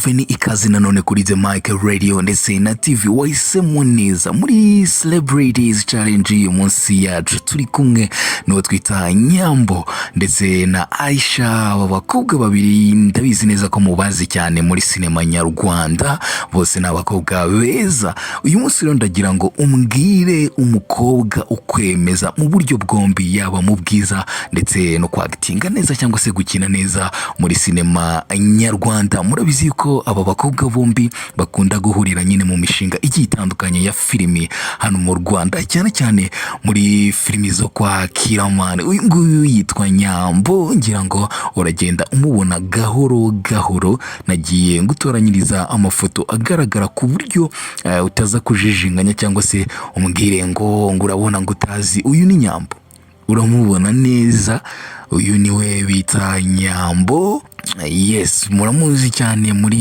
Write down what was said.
Bienvenue ikaze nanone kuri The Mic Radio ndetse na TV wahisemo neza muri Celebrities Challenge uyu munsi yacu turi kumwe n'uwo twita Nyambo ndetse na Aisha. Aba bakobwa babiri ndabizi neza ko mubazi cyane muri sinema nyarwanda, bose ni abakobwa beza. Uyu munsi rero ndagira ngo umbwire umukobwa ukwemeza mu buryo bwombi, yaba mu bwiza ndetse no kwagitinga neza cyangwa se gukina neza muri sinema nyarwanda. Murabizi ko aba bakobwa bombi bakunda guhurira nyine mu mishinga igiye itandukanye ya filimi hano mu Rwanda, cyane cyane muri filimi zo kwa Kiramani. Uyu nguyu yitwa Nyambo, ngira ngo uragenda umubona gahoro gahoro. Nagiye ngutoranyiriza amafoto agaragara ku buryo utaza kujijinganya cyangwa se umbwire ngo urabona ngo utazi. Uyu ni Nyambo, uramubona neza. Uyu niwe bita Nyambo. Yes, muramuzi cyane muri